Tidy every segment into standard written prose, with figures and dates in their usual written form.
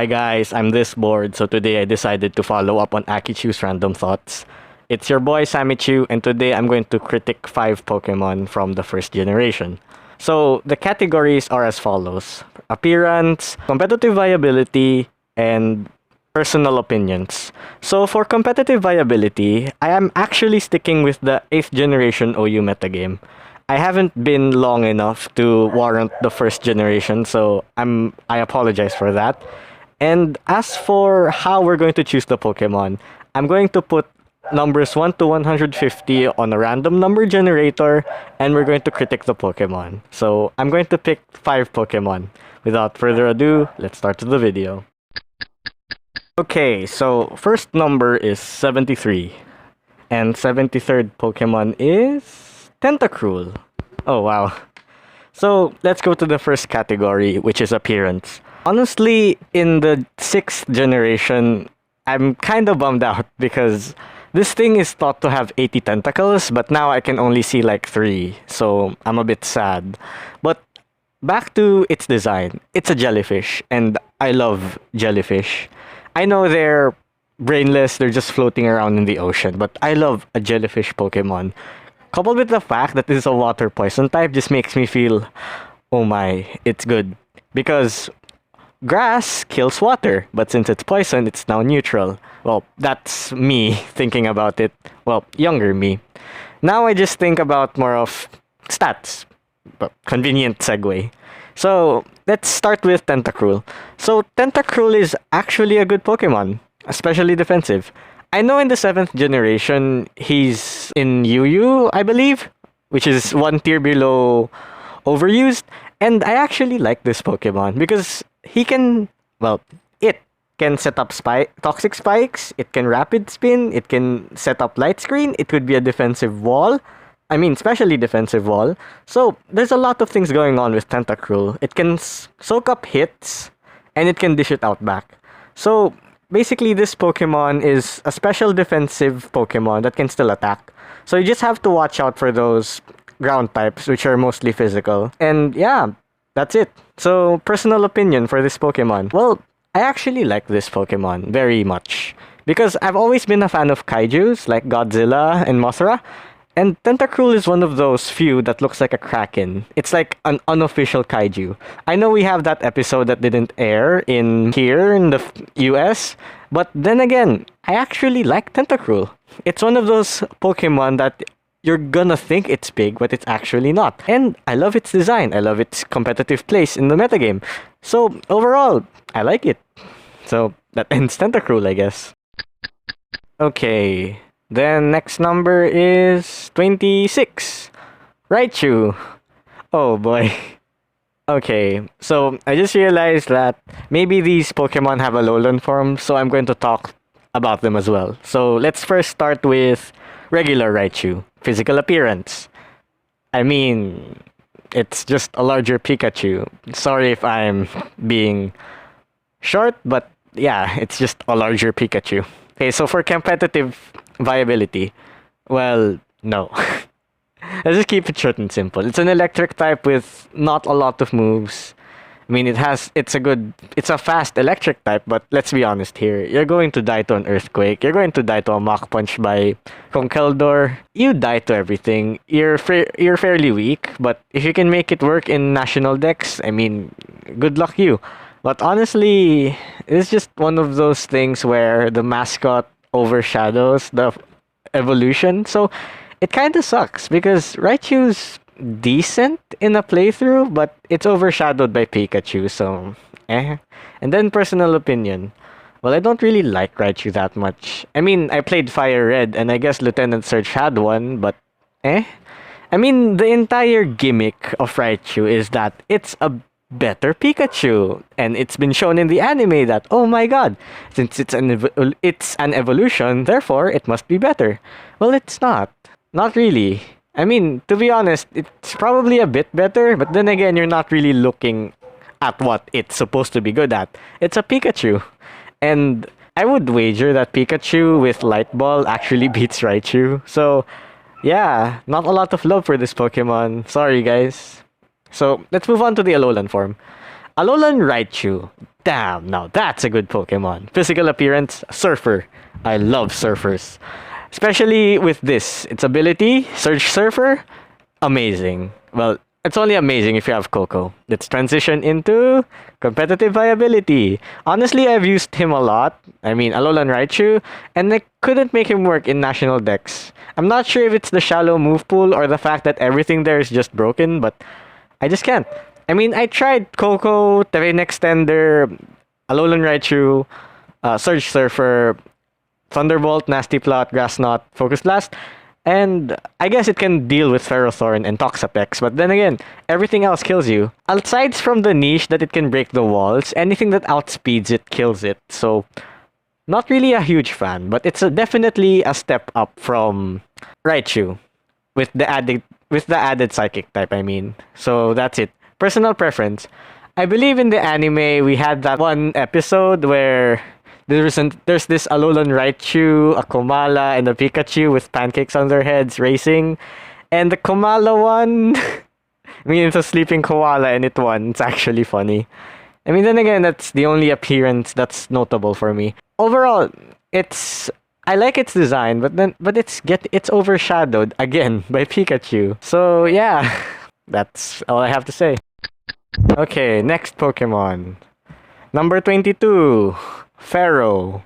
Hi guys, I'm this bored, so today I decided to follow up on Akichu's random thoughts. It's your boy Samichu, and today I'm going to critique 5 Pokemon from the first generation. So, the categories are as follows: appearance, competitive viability, and personal opinions. So, for competitive viability, I am actually sticking with the 8th generation OU metagame. I haven't been long enough to warrant the first generation, so I apologize for that. And as for how we're going to choose the Pokemon, I'm going to put numbers 1 to 150 on a random number generator, and we're going to critique the Pokemon. So I'm going to pick 5 Pokemon. Without further ado, let's start the video. Okay, so first number is 73. And 73rd Pokemon is Tentacruel. Oh wow. So let's go to the first category, which is appearance. Honestly, in the 6th generation, I'm kind of bummed out because this thing is thought to have 80 tentacles, but now I can only see like 3, so I'm a bit sad. But back to its design. It's a jellyfish, and I love jellyfish. I know they're brainless, they're just floating around in the ocean, but I love a jellyfish Pokemon. Coupled with the fact that this is a water poison type just makes me feel, oh my, it's good. Because grass kills water, but since it's poison, it's now neutral. Well, that's me thinking about it. Well, younger me. Now I just think about more of stats. But convenient segue. So, let's start with Tentacruel. So, Tentacruel is actually a good Pokemon, especially defensive. I know in the 7th generation, he's in UU, I believe, which is one tier below overused. And I actually like this Pokemon because he can, well, it can set up toxic spikes, it can rapid spin, it can set up light screen, it could be a defensive wall. I mean, especially defensive wall. So, there's a lot of things going on with Tentacruel. It can soak up hits, and it can dish it out back. So, basically, this Pokemon is a special defensive Pokemon that can still attack. So, you just have to watch out for those ground types, which are mostly physical. And yeah, that's it. So, personal opinion for this Pokemon. Well, I actually like this Pokemon very much. Because I've always been a fan of kaijus, like Godzilla and Mothra. And Tentacruel is one of those few that looks like a kraken. It's like an unofficial kaiju. I know we have that episode that didn't air here in the US, but then again, I actually like Tentacruel. It's one of those Pokemon that you're gonna think it's big, but it's actually not. And I love its design. I love its competitive place in the metagame. So overall, I like it. So that ends Tentacruel, I guess. Okay. Then next number is 26. Raichu. Oh boy. Okay, so I just realized that maybe these Pokemon have Alolan form, so I'm going to talk about them as well. So let's first start with regular Raichu. Physical appearance. I mean, it's just a larger Pikachu. Sorry if I'm being short, but yeah, it's just a larger Pikachu. Okay, so for competitive viability, well, no. Let's just keep it short and simple. It's an electric type with not a lot of moves. I mean, it's a fast electric type, but let's be honest here. You're going to die to an Earthquake. You're going to die to a Mach Punch by Conkeldurr. You die to everything. You're fairly weak, but if you can make it work in National Dex, I mean, good luck you. But honestly, it's just one of those things where the mascot overshadows the evolution. So it kind of sucks because Raichu's decent in a playthrough, but it's overshadowed by Pikachu, so eh. And then personal opinion. Well, I don't really like Raichu that much. I mean, I played Fire Red, and I guess Lieutenant Surge had one, but eh. I mean, the entire gimmick of Raichu is that it's a better Pikachu, and it's been shown in the anime that, oh my god, since it's an evolution, therefore it must be better. Well, it's not. Not really. I mean, to be honest, it's probably a bit better, but then again, you're not really looking at what it's supposed to be good at. It's a Pikachu. And I would wager that Pikachu with Light Ball actually beats Raichu. So, yeah, not a lot of love for this Pokemon. Sorry, guys. So, let's move on to the Alolan form. Alolan Raichu. Damn, now that's a good Pokemon. Physical appearance, Surfer. I love Surfers. Especially with this, its ability, Surge Surfer, amazing. Well, it's only amazing if you have Coco. Let's transition into competitive viability. Honestly, I've used him a lot. I mean, Alolan Raichu, and I couldn't make him work in national decks. I'm not sure if it's the shallow move pool or the fact that everything there is just broken, but I just can't. I mean, I tried Coco, Terrain Extender, Alolan Raichu, Surge Surfer, Thunderbolt, Nasty Plot, Grass Knot, Focus Blast, and I guess it can deal with Ferrothorn and Toxapex, but then again, everything else kills you. Aside from the niche that it can break the walls, anything that outspeeds it kills it, so not really a huge fan, but it's definitely a step up from Raichu with the added psychic type, I mean. So that's it. Personal preference. I believe in the anime we had that one episode where there's this Alolan Raichu, a Komala, and a Pikachu with pancakes on their heads racing. And the Komala one, I mean, it's a sleeping koala and it won. It's actually funny. I mean, then again, that's the only appearance that's notable for me. Overall, I like its design, but it's overshadowed again by Pikachu. So yeah, that's all I have to say. Okay, next Pokemon. Number 22, Pharoah.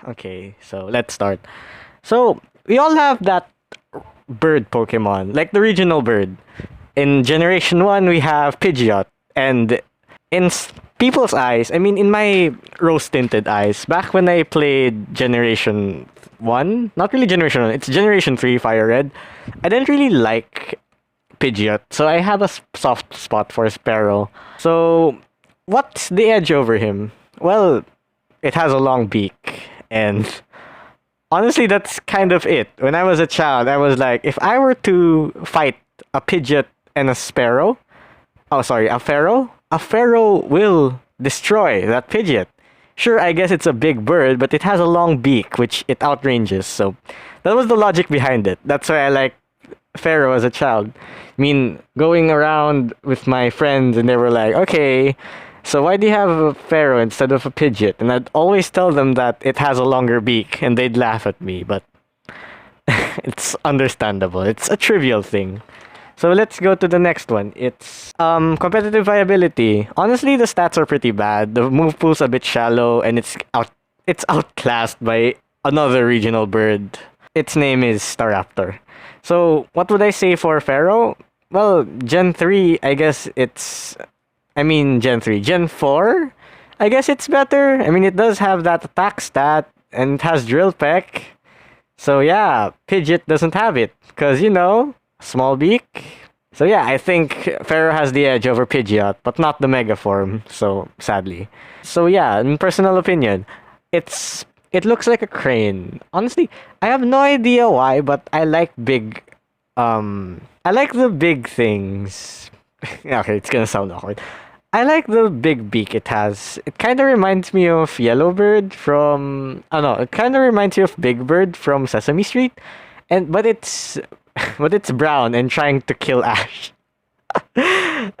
Okay, so let's start. So, we all have that bird Pokemon, like the regional bird. In Generation 1, we have Pidgeot. And in people's eyes, I mean, in my rose-tinted eyes, back when I played Generation 1, not really Generation 1, it's Generation 3 Fire Red, I didn't really like Pidgeot, so I have a soft spot for Sparrow. So, what's the edge over him? Well, it has a long beak, and honestly, that's kind of it. When I was a child, I was like, if I were to fight a Pidgeot and a Sparrow, a Pharaoh will destroy that Pidgeot. Sure, I guess it's a big bird, but it has a long beak, which it outranges, so that was the logic behind it. That's why I like Pharaoh as a child. I mean, going around with my friends and they were like, okay, so why do you have a Pharaoh instead of a Pidgeot? And I'd always tell them that it has a longer beak and they'd laugh at me, but it's understandable. It's a trivial thing. So let's go to the next one. It's competitive viability. Honestly, the stats are pretty bad. The move pool's a bit shallow and it's outclassed by another regional bird. Its name is Staraptor. So, what would I say for Pharaoh? Well, Gen 3, I guess Gen 3. Gen 4, I guess it's better. I mean, it does have that attack stat, and it has Drill Peck. So, yeah, Pidgeot doesn't have it. Because, small beak. So, yeah, I think Pharaoh has the edge over Pidgeot, but not the Mega form, so, sadly. So, yeah, in personal opinion, it looks like a crane. Honestly, I have no idea why, but I like the big things. Okay, it's gonna sound awkward. I like the big beak it has. It kind of reminds me of Yellowbird from... Oh no, it kind of reminds me of Big Bird from Sesame Street. But it's brown and trying to kill Ash. It's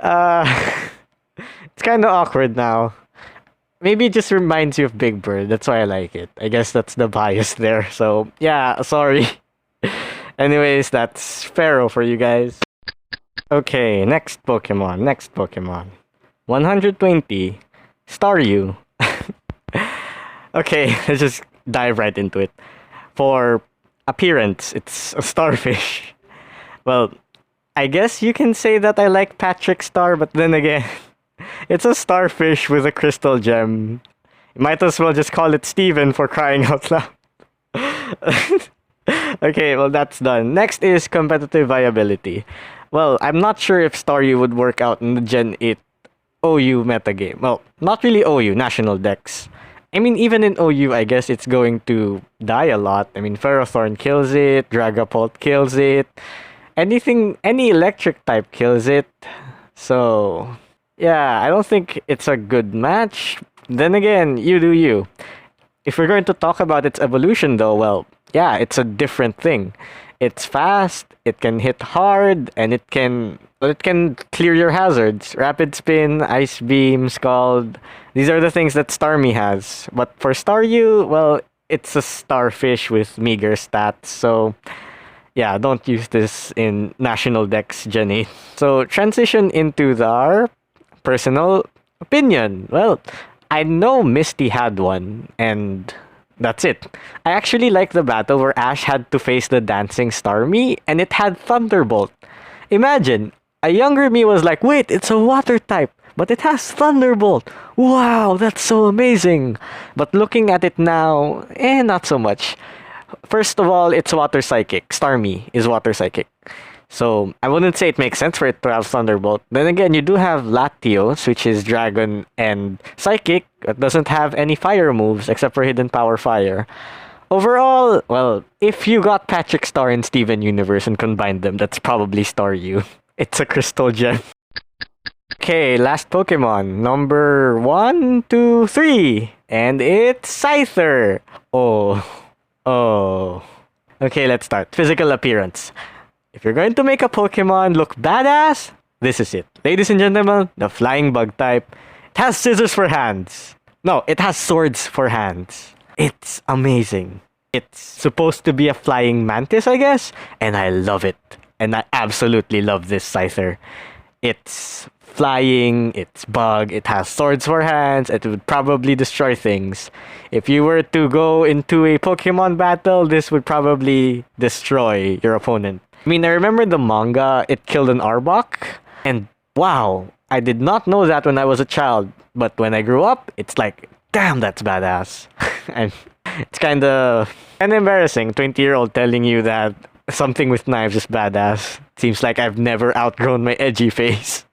kind of awkward now. Maybe it just reminds you of Big Bird. That's why I like it. I guess that's the bias there. So, yeah, sorry. Anyways, that's Pharaoh for you guys. Okay, next Pokemon. 120. Staryu. Okay, let's just dive right into it. For appearance, it's a starfish. Well, I guess you can say that I like Patrick Star, but then again... It's a starfish with a crystal gem. You might as well just call it Steven for crying out loud. Okay, well that's done. Next is competitive viability. Well, I'm not sure if Staryu would work out in the Gen 8 OU metagame. Well, not really OU, national decks. I mean, even in OU, I guess it's going to die a lot. I mean, Ferrothorn kills it, Dragapult kills it. Any electric type kills it. So... yeah, I don't think it's a good match. Then again, you do you. If we're going to talk about its evolution though, well, yeah, it's a different thing. It's fast, it can hit hard, and it can clear your hazards. Rapid Spin, Ice Beam, Scald. These are the things that Starmie has. But for Staryu, well, it's a starfish with meager stats, so yeah, don't use this in National Dex Gen 8. So transition into our personal opinion. Well, I know Misty had one, and that's it. I actually like the battle where Ash had to face the dancing Starmie, and it had Thunderbolt. Imagine, a younger me was like, wait, it's a water type, but it has Thunderbolt. Wow, that's so amazing. But looking at it now, not so much. First of all, it's water psychic. Starmie is water psychic. So I wouldn't say it makes sense for it to have Thunderbolt. Then again, you do have Latios, which is Dragon and Psychic. It doesn't have any fire moves except for Hidden Power Fire. Overall, well, if you got Patrick Star and Steven Universe and combined them, that's probably Staryu. It's a crystal gem. Okay, last Pokemon. Number 1, 2, 3. And it's Scyther. Oh. Okay, let's start. Physical appearance. If you're going to make a Pokemon look badass, this is it. Ladies and gentlemen, the flying bug type. It has scissors for hands. No, it has swords for hands. It's amazing. It's supposed to be a flying mantis, I guess, and I love it. And I absolutely love this Scyther. It's flying, it's bug, it has swords for hands, it would probably destroy things. If you were to go into a Pokemon battle, this would probably destroy your opponent. I mean, I remember the manga, it killed an Arbok, and wow, I did not know that when I was a child, but when I grew up, it's like, damn, that's badass. And it's kind of embarrassing, 20-year-old telling you that something with knives is badass. Seems like I've never outgrown my edgy phase.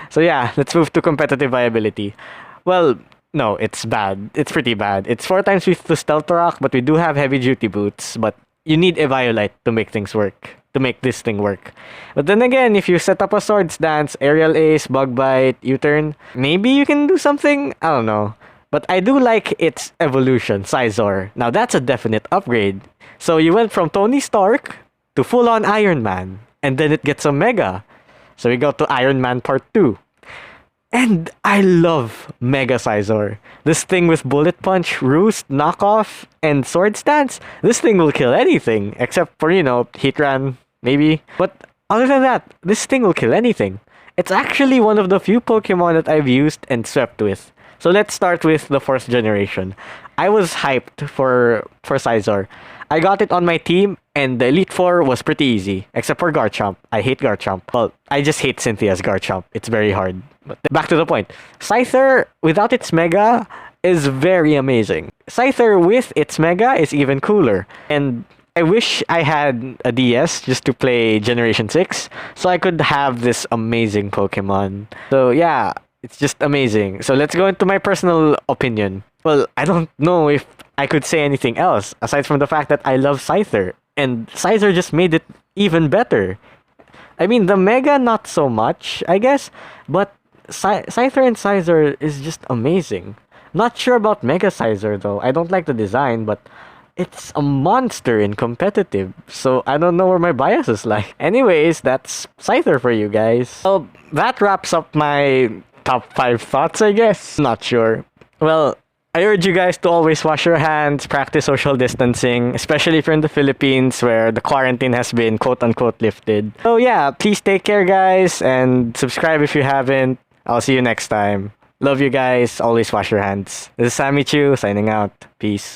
So yeah, let's move to competitive viability. Well, no, it's bad. It's pretty bad. It's 4 times with the Stealth Rock, but we do have heavy duty boots, but you need Eviolite to make things work. To make this thing work. But then again, if you set up a Swords Dance, Aerial Ace, Bug Bite, U-Turn, maybe you can do something? I don't know. But I do like its evolution, Scizor. Now that's a definite upgrade. So you went from Tony Stark to full-on Iron Man. And then it gets a Mega. So we go to Iron Man Part 2. And I love Mega Scizor. This thing with Bullet Punch, Roost, Knockoff, and Sword Stance, this thing will kill anything. Except for, Heatran, maybe. But other than that, this thing will kill anything. It's actually one of the few Pokemon that I've used and swept with. So let's start with the 4th generation. I was hyped for Scizor. I got it on my team, and the Elite Four was pretty easy. Except for Garchomp. I hate Garchomp. Well, I just hate Cynthia's Garchomp. It's very hard. But back to the point. Scyther, without its Mega, is very amazing. Scyther with its Mega is even cooler. And I wish I had a DS just to play Generation 6, so I could have this amazing Pokemon. So yeah, it's just amazing. So let's go into my personal opinion. Well, I don't know if I could say anything else, aside from the fact that I love Scyther. And Scyther just made it even better. I mean, the Mega, not so much, I guess, but Scyther and Scizor is just amazing. Not sure about Mega Scizor though. I don't like the design, but it's a monster in competitive. So I don't know where my biases lie. Anyways, that's Scyther for you guys. So that wraps up my top 5 thoughts, I guess. Not sure. Well, I urge you guys to always wash your hands, practice social distancing, especially if you're in the Philippines where the quarantine has been quote-unquote lifted. So yeah, please take care guys, and subscribe if you haven't. I'll see you next time. Love you guys. Always wash your hands. This is Samichu signing out. Peace.